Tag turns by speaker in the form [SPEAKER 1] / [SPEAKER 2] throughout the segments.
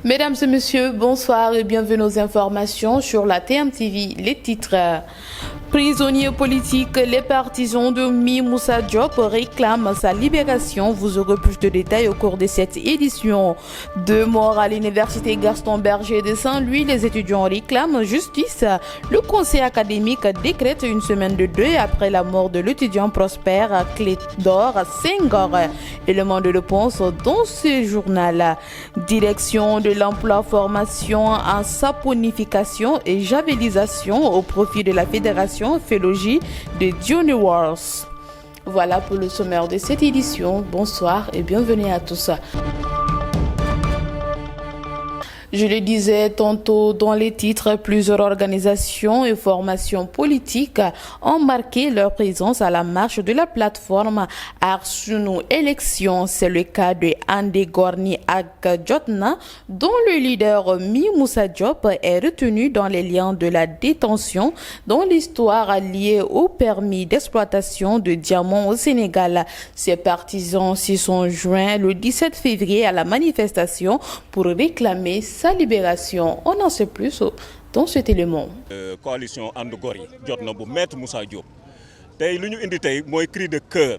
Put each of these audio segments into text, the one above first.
[SPEAKER 1] Mesdames et messieurs, bonsoir et bienvenue aux informations sur la TMTV. Les titres. Prisonniers politiques, les partisans de Mi Moussa Diop réclament sa libération. Vous aurez plus de détails au cours de cette édition. 2 morts à l'université Gaston Berger de Saint-Louis. Les étudiants réclament justice. Le conseil académique décrète une semaine de deuil après la mort de l'étudiant Prosper Clédor Senghor. Élément de réponse dans ce journal. Direction de l'emploi, formation en saponification et javelisation au profit de la Fédération Phélogie de Johnny Wars. Voilà pour le sommaire de cette édition. Bonsoir et bienvenue à tous. Je le disais tantôt dans les titres, plusieurs organisations et formations politiques ont marqué leur présence à la marche de la plateforme Arsunu Élections. C'est le cas de Andé Gorni Ag Jotna, dont le leader Mi Moussa Diop est retenu dans les liens de la détention dans l'histoire liée au permis d'exploitation de diamants au Sénégal. Ses partisans s'y sont joints le 17 février à la manifestation pour réclamer sa libération. On en sait plus dans cet élément.
[SPEAKER 2] Coalition And Gor yi jot na bu maître Moussa Diop tey lu ñu indi tey mooy cri de cœur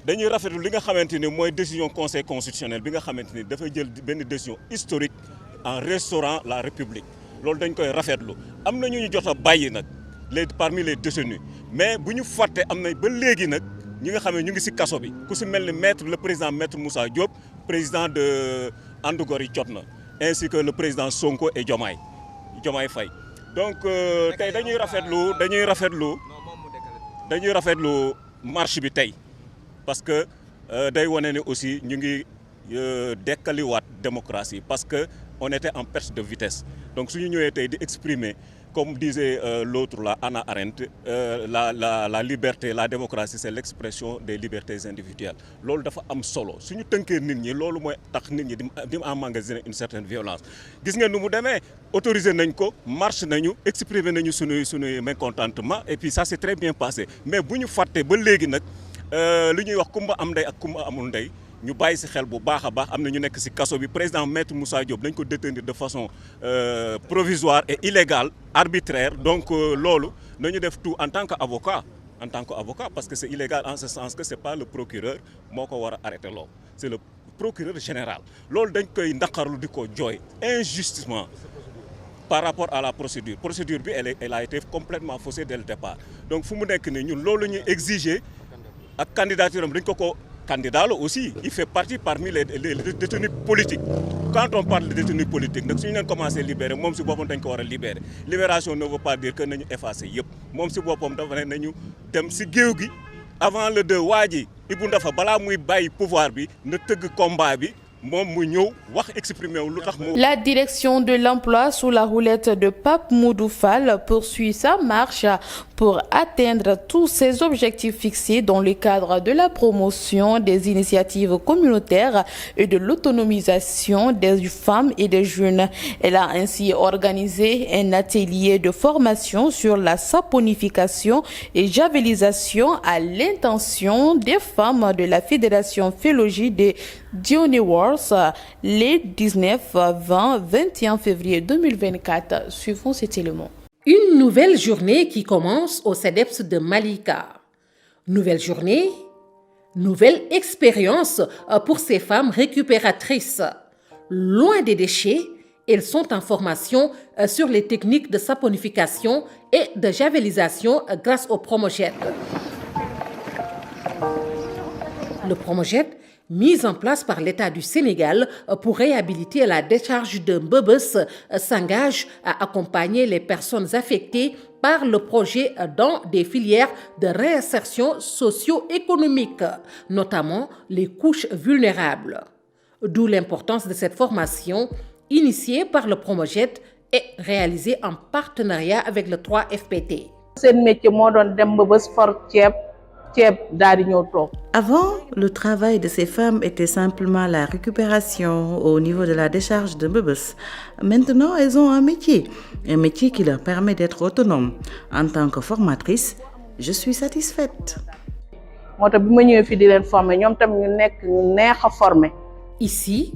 [SPEAKER 2] dañuy rafetlu li nga xamante ni mooy décision conseil constitutionnel bi nga xamante ni dafay jël benn décision historique en restaurant la république loolu dañ koy rafetlu am na ñu jot a bàyyi nag parmi les détenus mais bu ñu fàtte am na ba léegi nag ñi nga xam ne ñu ngi ci kaso bi ku ci mel ni le président maître Moussa Diop président de And Gor yi jot na ainsi que le président Sonko et Diomaye Faye. Donc tey dañuy rafetlu marche bi tey parce que day wane ne aussi ñu ngi dekkaliwaat démocratie parce que on était en perte de vitesse donc suñu ñëwee tey di exprimer comme disait l'autre là, Hannah Arendt, la liberté, la démocratie, c'est l'expression des libertés individuelles. Lolu dafa am solo. Suñu tënkee nit ñi lolu mooy tax nit ñi di emmagasiner une certaine violence. Gis ngeen nu mu demee autorisé nañ ko marche nañu exprimer nañu suñu mécontentement et puis ça s'est très bien passé. Mais bu ñu fàtte ba léegi nag lu ñuy wax kumba am ndey ak kumba amul ndey ñu bàyyi ci xel bu baax a baax am na ñu nekk ci kaso bi président maître Moussa Diop dañ ko détenir de façon provisoire et illégale arbitraire donc loolu nañu def tout en tant qu'avocat parce que c'est illégal en ce sens que c'est pas le procureur moo ko war a arrêter loolu c'est le procureur général loolu dañ koy naqarlu di ko jooy injustement par rapport à la procédure bi elle a été complètement faussée dès le départ donc fu mu nekk ni ñun loolu ñuy exiger ak candidature am dañ ko candidat là aussi, il fait partie parmi les détenus politiques. Quand on parle de détenus politiques, si on commence à libérer, même si on a libérer. Libération ne veut pas dire que nous effacer. Même si on a dem si géogi avant le 2 Wadi, Ibou Ndafa bala muy bayi pouvoir bi, ne teug combat bi.
[SPEAKER 1] La direction de l'emploi sous la houlette de Pape Moudou Fall poursuit sa marche pour atteindre tous ses objectifs fixés dans le cadre de la promotion des initiatives communautaires et de l'autonomisation des femmes et des jeunes. Elle a ainsi organisé un atelier de formation sur la saponification et javelisation à l'intention des femmes de la Fédération Phélogie de Johnny Wars les 19, 20, 21 février 2024. Suivons cet élément.
[SPEAKER 3] Une nouvelle journée qui commence au CEDEPS de Malika. Nouvelle journée, nouvelle expérience pour ces femmes récupératrices. Loin des déchets, elles sont en formation sur les techniques de saponification et de javelisation grâce au Promojet. Le Promojet, mise en place par l'État du Sénégal pour réhabiliter la décharge de Mbebes, s'engage à accompagner les personnes affectées par le projet dans des filières de réinsertion socio-économique, notamment les couches vulnérables. D'où l'importance de cette formation initiée par le Promojet et réalisée en partenariat avec le 3FPT.
[SPEAKER 4] C'est un métier moderne de Mbebes for Thiep.
[SPEAKER 5] Avant, le travail de ces femmes était simplement la récupération au niveau de la décharge de Mbebes. Maintenant, elles ont un métier qui leur permet d'être autonomes. En tant que formatrice, je suis satisfaite.
[SPEAKER 3] Ici,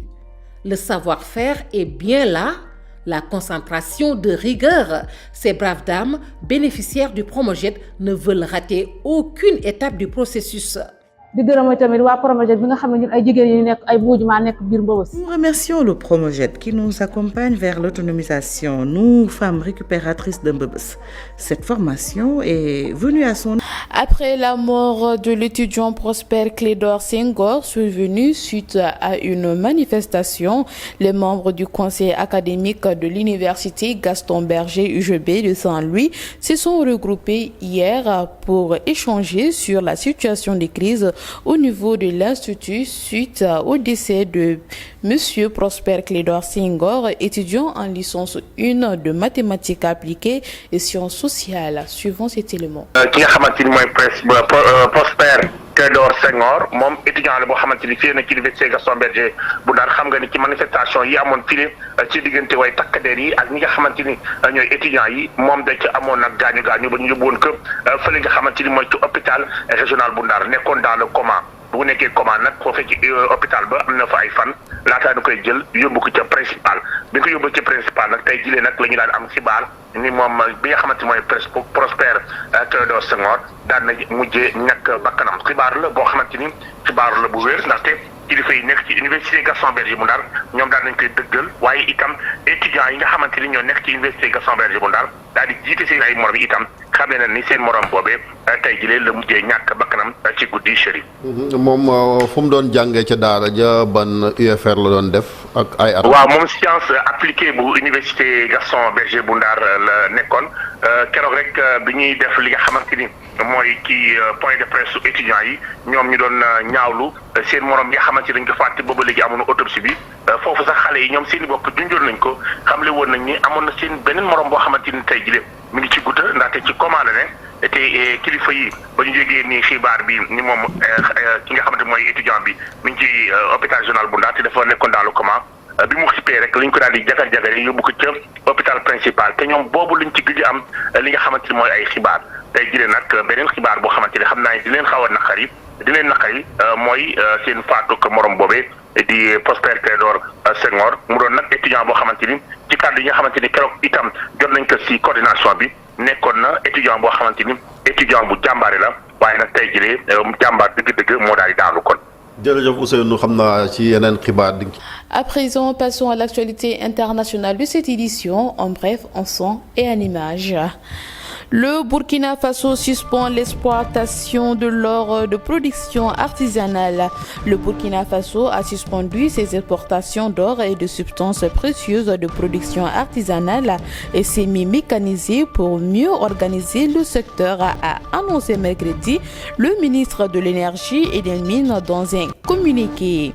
[SPEAKER 3] Le savoir-faire est bien là, la concentration de rigueur. Ces braves dames, bénéficiaires du Promojet, ne veulent rater aucune étape du processus.
[SPEAKER 4] Nous
[SPEAKER 5] remercions le Promojet qui nous accompagne vers l'autonomisation, nous, femmes récupératrices de Mbebes. Cette formation est venue à son...
[SPEAKER 1] Après la mort de l'étudiant Prosper Clédor Senghor, survenue suite à une manifestation, les membres du conseil académique de l'université Gaston Berger UGB de Saint-Louis se sont regroupés hier pour échanger sur la situation de crise au niveau de l'Institut suite au décès de M. Prosper Clédor Senghor, étudiant en licence 1 de mathématiques appliquées et sciences sociales. Suivant cet élément.
[SPEAKER 6] Prosper Clédor Senghor moom étudiant la boo xamante ni fii na ci université Gaston Berger bu Ndar xam nga ni ci manifestation yi amoon fii ci diggante way takk der yi ak ñi nga xamante ni ñooy étudiants yi moom da ci amoon nag gaañu ba ñu yóbbu woon ko fële nga xamante ni mooy ci hôpital régional bu Ndar nekkoon dans le coma bu nekkee coma nag foofee ci hôpital ba am na fa ay fan laataa ñu koy jël yóbbu ko ca principal bi ko yóbbu ca principal nag tey jilee nag la ñu daan am xibaar ni moom bi nga xamante mooy Prosper Clédor Senghor daan na mujjee ñàkk bakkanam xibaar la boo xamante ni xibaar la bu wér ndaxte kilifa yi nekk ci université Gaston Berger bu Ndar ñoom daal nañ koy dëggal waaye itam étudiants yi nga xamante ni ñoo nekk ci université Gaston Berger bu Ndar daal di jiite seen ay morom yi itam xam ne na ni seen morom boobee tey jilee la mujjee ñàkk bakkanam ci guddi chéri
[SPEAKER 7] moom fu mu doon jàngee ca daara ja ban UFR la doon def ak ay at.
[SPEAKER 6] waaw moom science appliquée bu université Gaston Berger bu Ndar la nekkoon keroog rek bi ñuy def li nga xamante ni mooy kii point de presse étudiants yi ñoom ñu doon ñaawlu seen morom yi nga xamante ni dañ ko fàtte booba léegi amoon autopsie bi foofu sax xale yi ñoom seen i bopp junjoon nañ ko xamle woon nañ ni amoon na seen beneen morom boo xamante ni tey jii mi ngi ci gudda ndaxte ci commande ne te kilifa yi ba ñu jógee ni xibaar bi ni moom ki nga xamante mooy étudiant bi mi ngi ci hôpital régional bu Ndar te dafa nekkoon dans le coma bi mu xippee rek lañ ko daal di jagar-jagar yóbbu ko ca hôpital principal te ñoom boobu lañ ci gëj am li nga xamante ni mooy ay xibaar tey jii nag beneen xibaar boo xamante ne xam naa di leen xaw a naqari mooy seen faatu ko morom boobee di Prosper Clédor Senghor mu doon nag étudiant boo xamante ni ci kàddu yi nga xamante ni keroog itam jot nañ ko si coordination bi nekkoon na étudiant boo xamante ni étudiant bu jàmbaare la waaye nag tey jii jàmbaar dëgg-dëgg moo daal di daanu kon.
[SPEAKER 7] jërëjëf Ousseynou xam naa ci yeneen xibaar di.
[SPEAKER 1] À présent, passons à l'actualité internationale de cette édition, en bref, en son et en images. Le Burkina Faso suspend l'exploitation de l'or de production artisanale. Le Burkina Faso a suspendu ses exportations d'or et de substances précieuses de production artisanale et semi-mécanisées pour mieux organiser le secteur, a annoncé mercredi le ministre de l'Énergie et des Mines dans un communiqué.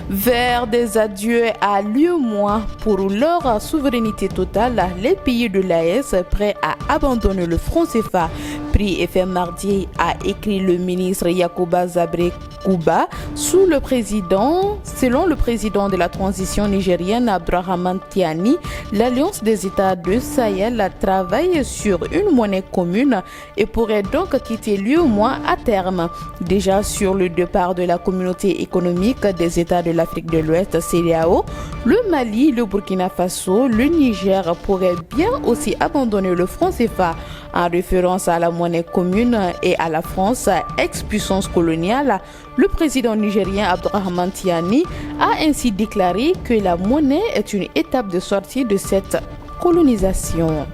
[SPEAKER 1] Vers des adieux à l'UEMOA pour leur souveraineté totale, les pays de l'AES prêts à abandonner le franc CFA. Pris et fait mardi, a écrit le ministre Yacouba Zabré Kouba, selon le président de la transition nigérienne Abdrahman Tiani, l'Alliance des États de Sahel travaille sur une monnaie commune et pourrait donc quitter l'UEMOA à terme. Déjà sur le départ de la communauté économique des États de l'Afrique de l'Ouest, CEDEAO, le Mali, le Burkina Faso, le Niger pourraient bien aussi abandonner le franc CFA. En référence à la monnaie commune et à la France, ex-puissance coloniale, le président nigérien Abdrahman Tiani a ainsi déclaré que la monnaie est une étape de sortie de cette colonisation.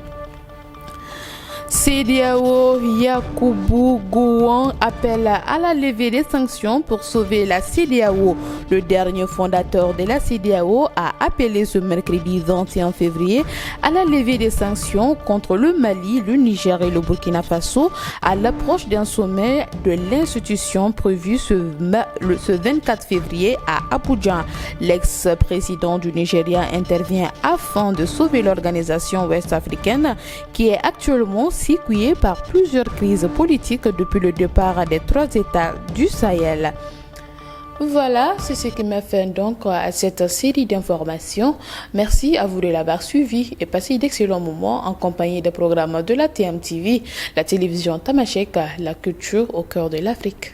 [SPEAKER 1] CEDEAO, Yakubu Gowon appelle à la levée des sanctions pour sauver la CEDEAO. Le dernier fondateur de la CEDEAO a appelé ce mercredi 21 février à la levée des sanctions contre le Mali, le Niger et le Burkina Faso à l'approche d'un sommet de l'institution prévu ce 24 février à Abuja. L'ex-président du Nigeria intervient afin de sauver l'organisation ouest-africaine qui est actuellement secouée par plusieurs crises politiques depuis le départ des 3 États du Sahel. Voilà, c'est ce qui m'a fait donc à cette série d'informations. Merci à vous de l'avoir suivi et passez d'excellents moments en compagnie des programmes de la TMTV, la télévision Tamashek, la culture au cœur de l'Afrique.